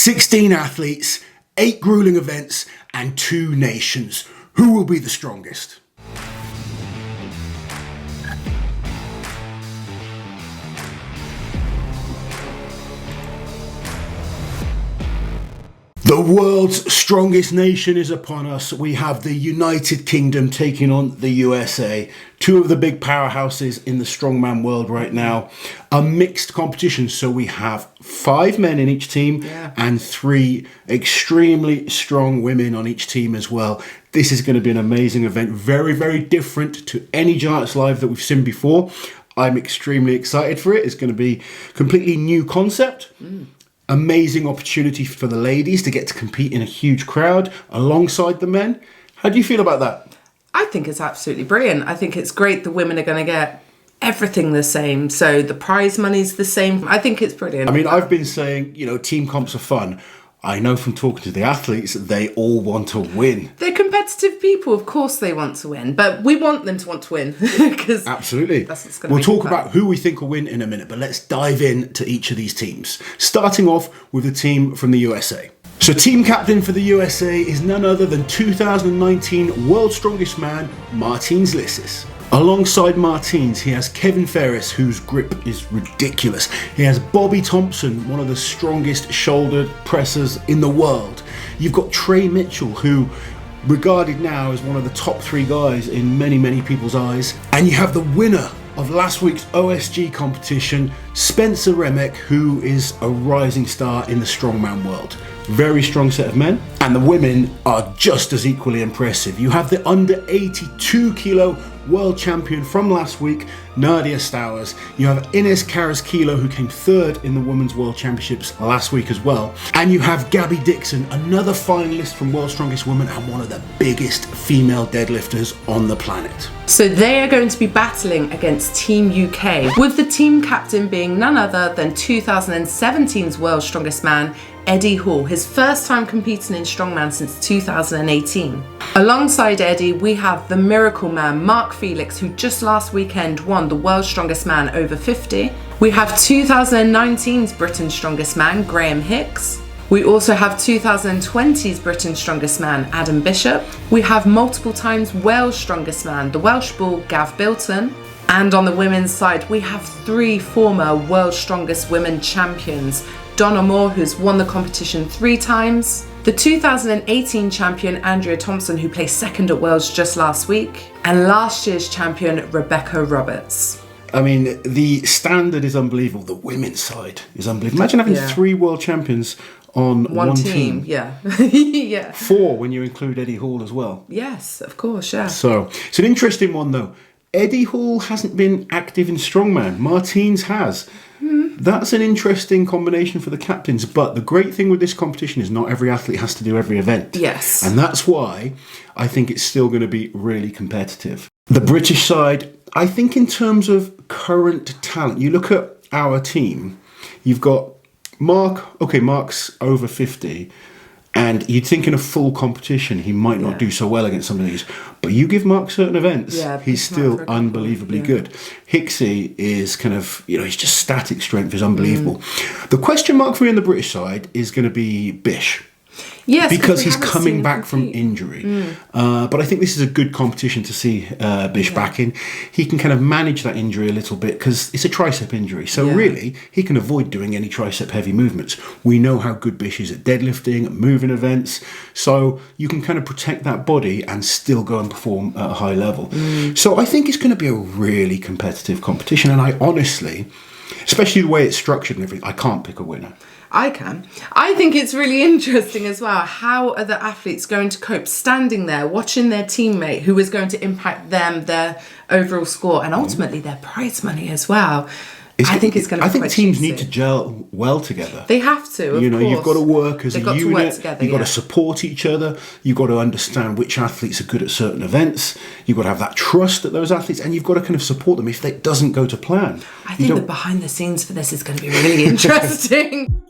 16 athletes, 8 grueling events, and 2 nations. Who will be the strongest? The world's strongest nation is upon us. We have the United Kingdom taking on the USA. 2 of the big powerhouses in the strongman world right now. A mixed competition, so we have 5 men in each team and 3 extremely strong women on each team as well. This is going to be an amazing event. Very, very different to any Giants Live that we've seen before. I'm extremely excited for it. It's going to be a completely new concept. Amazing opportunity for the ladies to get to compete in a huge crowd alongside the men. How do you feel about that? I think it's absolutely brilliant. I think it's great the women are going to get everything the same. So the prize money's the same. I think it's brilliant. I mean, I've been saying, team comps are fun. I know from talking to the athletes, they all want to win. They're competitive people. Of course they want to win. But we want them to want to win. Absolutely. That's what's going to We'll talk about who we think will win in a minute, but let's dive into each of these teams. Starting off with the team from the USA. So team captain for the USA is none other than 2019 World's Strongest Man, Martins Licis. Alongside Martins, he has Kevin Ferris, whose grip is ridiculous. He has Bobby Thompson, one of the strongest shoulder pressers in the world. You've got Trey Mitchell, who regarded now as one of the top 3 guys in many, many people's eyes. And you have the winner of last week's OSG competition, Spencer Remick, who is a rising star in the strongman world. Very strong set of men, and the women are just as equally impressive. You have the under 82 kilo world champion from last week, Nadia Stowers. You have Inez Carrasquillo, who came 3rd in the Women's World Championships last week as well. And you have Gabi Dixon, another finalist from World's Strongest Woman and one of the biggest female deadlifters on the planet. So they are going to be battling against Team UK, with the team captain being none other than 2017's World's Strongest Man, Eddie Hall, his first time competing in strongman since 2018. Alongside Eddie, we have the miracle man, Mark Felix, who just last weekend won the World's Strongest Man over 50. We have 2019's Britain's Strongest Man, Graham Hicks. We also have 2020's Britain's Strongest Man, Adam Bishop. We have multiple times Wales' Strongest Man, the Welsh Bull, Gav Bilton. And on the women's side, we have 3 former World's Strongest Women champions. Donna Moore, who's won the competition 3 times. The 2018 champion, Andrea Thompson, who placed 2nd at Worlds just last week. And last year's champion, Rebecca Roberts. I mean, the standard is unbelievable. The women's side is unbelievable. Imagine having 3 world champions on one team. Yeah. Yeah. 4 when you include Eddie Hall as well. Yes, of course, yeah. So, it's an interesting one though. Eddie Hall hasn't been active in strongman. Martins has. That's an interesting combination for the captains, but the great thing with this competition is not every athlete has to do every event. Yes. And that's why I think it's still going to be really competitive. The British side, I think in terms of current talent, you look at our team, you've got Mark, okay, Mark's over 50, and you'd think in a full competition he might not do so well against some of these, but you give Mark certain events, he's still unbelievably good. Hicksy is kind of, he's just static strength is unbelievable. The question mark for me on the British side is going to be Bish. Yes, because he's coming back from injury. But I think this is a good competition to see Bish back in. He can kind of manage that injury a little bit because it's a tricep injury. So really, he can avoid doing any tricep heavy movements. We know how good Bish is at deadlifting, at moving events. So you can kind of protect that body and still go and perform at a high level. So I think it's going to be a really competitive competition. And I honestly, especially the way it's structured and everything, I can't pick a winner. I can. I think it's really interesting as well. How are the athletes going to cope standing there, watching their teammate who is going to impact them, their overall score, and ultimately their prize money as well? I think it's going to be quite teams juicy. need to gel well together. They have to, of course. You've got to work as a unit. To work together, you've got to support each other. You've got to understand which athletes are good at certain events. You've got to have that trust at those athletes, and you've got to kind of support them if it doesn't go to plan. I think the behind the scenes for this is going to be really interesting.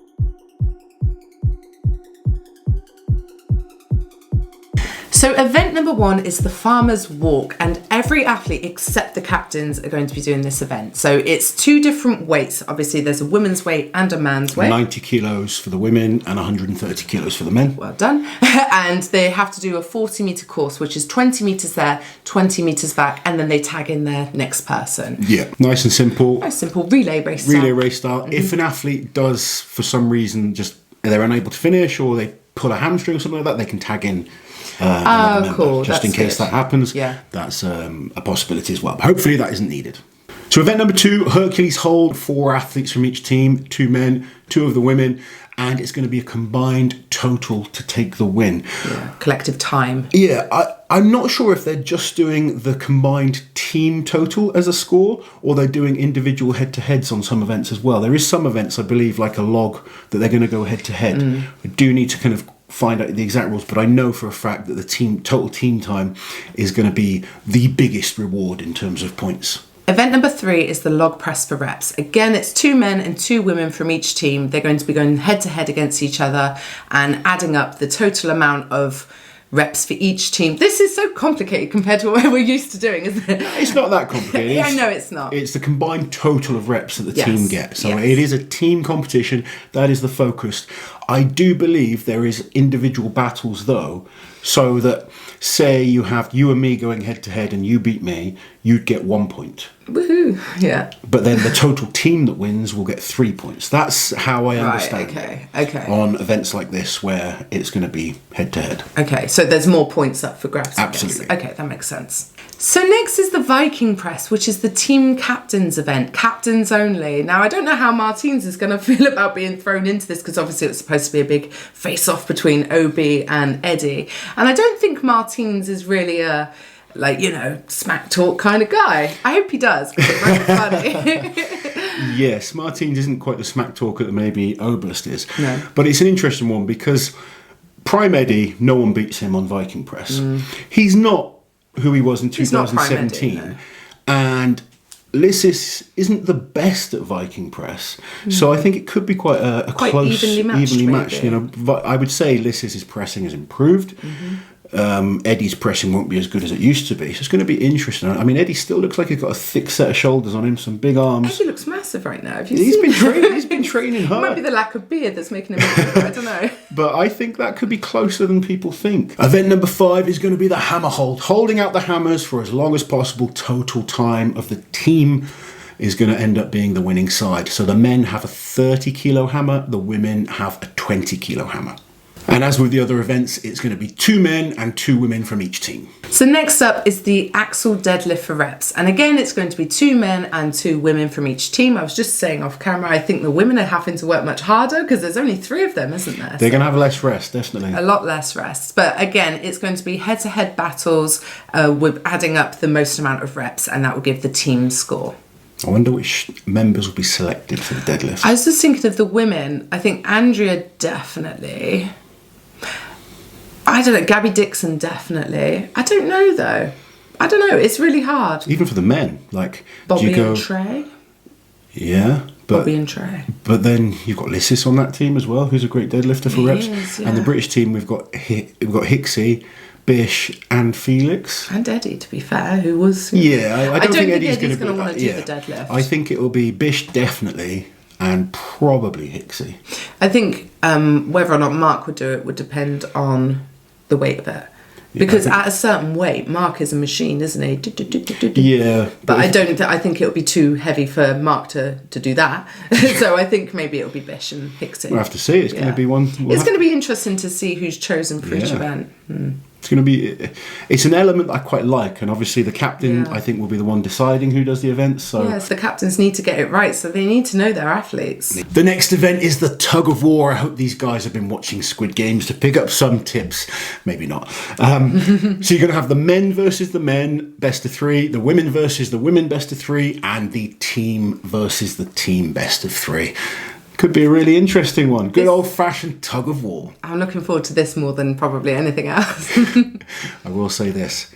So event number 1 is the Farmer's Walk, and every athlete except the captains are going to be doing this event. So it's 2 different weights. Obviously there's a women's weight and a man's weight. 90 kilos for the women and 130 kilos for the men. Well done. And they have to do a 40-metre course, which is 20 metres there, 20 metres back, and then they tag in their next person. Yeah, nice and simple. Nice simple relay race style. Relay race style. If an athlete does, for some reason, just they're unable to finish or they pull a hamstring or something like that, they can tag in another member, cool. just That's in case good. that happens. Yeah. That's a possibility as well. But hopefully that isn't needed. So event number 2, Hercules Hold, 4 athletes from each team, 2 men, 2 of the women, and it's going to be a combined total to take the win. Yeah. Collective time. Yeah, I'm not sure if they're just doing the combined team total as a score or they're doing individual head-to-heads on some events as well. There is some events, I believe, like a log, that they're going to go head-to-head. I do need to kind of find out the exact rules, but I know for a fact that the total team time is going to be the biggest reward in terms of points. Event number 3 is the log press for reps. Again, it's 2 men and 2 women from each team. They're going to be going head to head against each other and adding up the total amount of reps for each team. This is so complicated compared to what we're used to doing, isn't it? It's not that complicated. Yeah, I know it's not. It's the combined total of reps that the Yes, team get. So yes. it is a team competition. That is the focus. I do believe there is individual battles though, so that say you have you and me going head to head and you beat me, you'd get 1 point. Woohoo! Yeah. But then the total team that wins will get 3 points. That's how I understand okay, it okay. on events like this where it's going to be head to head. Okay, so there's more points up for grabs. I guess. Absolutely. Okay, that makes sense. So next is the Viking Press, which is the team captains event, captains only. Now, I don't know how Martins is going to feel about being thrown into this because obviously it's supposed to be a big face-off between OB and Eddie. And I don't think Martins is really a, smack talk kind of guy. I hope he does because it's very funny. Yes, Martins isn't quite the smack talker that maybe Oberst is. No. But it's an interesting one because Prime Eddie, no one beats him on Viking Press. He's not who he was in He's not Prime 2017. Eddie, no. And Licis isn't the best at Viking Press. So I think it could be quite a Quite close, evenly matched, maybe. You know, I would say Licis's pressing has improved. Eddie's pressing won't be as good as it used to be. So it's going to be interesting. I mean, Eddie still looks like he's got a thick set of shoulders on him, some big arms. Eddie looks massive right now. Have you He's seen been him? training. He's been training It hard. might be the lack of beard that's making him look I don't know. But I think that could be closer than people think. Event number 5 is going to be the hammer hold. Holding out the hammers for as long as possible. Total time of the team is going to end up being the winning side. So the men have a 30 kilo hammer. The women have a 20 kilo hammer. And as with the other events, it's going to be 2 men and 2 women from each team. So next up is the axle deadlift for reps. And again, it's going to be 2 men and 2 women from each team. I was just saying off camera, I think the women are having to work much harder because there's only 3 of them, isn't there? They're going to have less rest, definitely. A lot less rest. But again, it's going to be head-to-head battles with adding up the most amount of reps, and that will give the team score. I wonder which members will be selected for the deadlift. I was just thinking of the women. I think Andrea definitely. I don't know. Gabi Dixon definitely. I don't know though. I don't know. It's really hard. Even for the men, like Bobby do you go, and Trey. Yeah, but Bobby and Trey. But then you've got Licis on that team as well, who's a great deadlifter for He reps. is, And the yeah. British team, we've got Hicksy, Bish, and Felix. And Eddie, to be fair, who was. Yeah, I don't think Eddie's Eddie's going to want to do the deadlift. I think it will be Bish definitely, and probably Hicksy. I think whether or not Mark would do it would depend on the weight of it. Because at a certain weight, Mark is a machine, isn't he? Yeah, But I think it'll be too heavy for Mark to do that. So I think maybe it'll be Bish and Hicksy. we'll have to see. It's going to be one. It's going to be interesting to see who's chosen for each Yeah. event. It's going to be. It's an element I quite like, and obviously the captain, Yeah. I think, will be the one deciding who does the event. So Yes, the captains need to get it right, so they need to know their athletes. the next event is the Tug of War. I hope these guys have been watching Squid Games to pick up some tips. Maybe not. So you're going to have the men versus the men, best of 3, the women versus the women, best of 3, and the team versus the team, best of 3. Could be a really interesting one. Good old-fashioned Tug of War. I'm looking forward to this more than probably anything else. I will say this.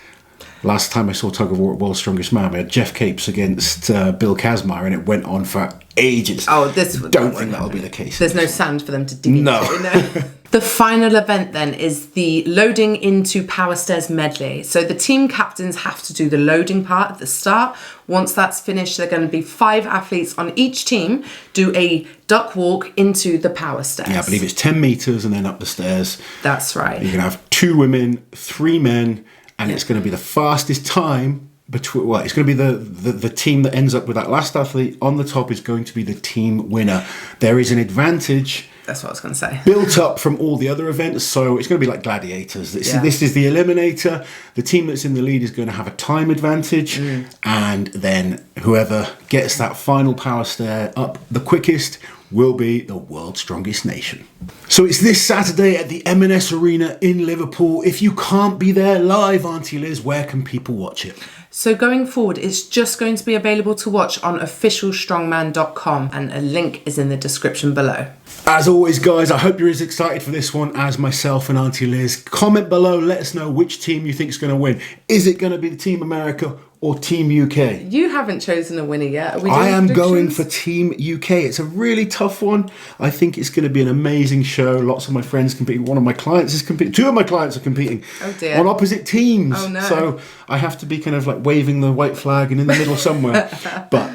Last time I saw Tug of War at World's Strongest Man, we had Jeff Capes against Bill Kazmaier, and it went on for ages. Oh, this Don't think that'll be the case. There's no sand for them to dig No. into. No. The final event then is the loading into Powerstairs Medley. So the team captains have to do the loading part at the start. Once that's finished, there are going to be 5 athletes on each team do a duck walk into the Powerstairs. Yeah, I believe it's 10 metres and then up the stairs. That's right. You're going to have 2 women, 3 men, and it's going to be the fastest time between. Well, it's going to be the team that ends up with that last athlete on the top is going to be the team winner. There is an advantage. That's what I was going to say. Built up from all the other events, so it's going to be like gladiators. This is the eliminator. The team that's in the lead is going to have a time advantage, and then whoever gets that final power stair up the quickest will be the world's strongest nation. So it's this Saturday at the M&S Arena in Liverpool. If you can't be there live, Auntie Liz, where can people watch it? So going forward, it's just going to be available to watch on officialstrongman.com, and a link is in the description below. As always, guys, I hope you're as excited for this one as myself and Auntie Liz. Comment below, let us know which team you think is going to win. Is it going to be the Team America or Team UK? You haven't chosen a winner yet. Are we doing I am predictions? going for Team UK. It's a really tough one. I think it's going to be an amazing show. Lots of my friends competing. One of my clients is competing. 2 of my clients are competing on opposite teams. Oh, no. So I have to be kind of like waving the white flag and in the middle somewhere. But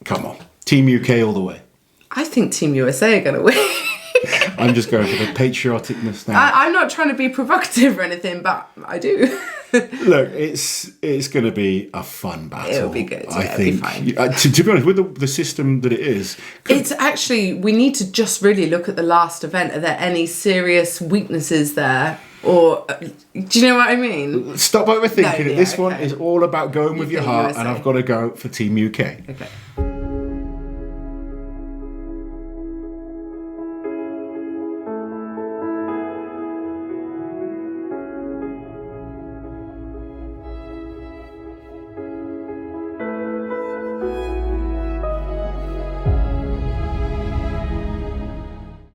come on, Team UK all the way. I think Team USA are going to win. I'm just going for the patrioticness now. I'm not trying to be provocative or anything, but I do. Look, it's going to be a fun battle. It'll be good. Yeah, I think. It'll be fine. To be honest, with the system that it is, it's actually, we need to just really look at the last event. Are there any serious weaknesses there? Or, do you know what I mean? Stop overthinking it. This one okay. is all about going with your heart, USA. and I've got to go for Team UK. Okay.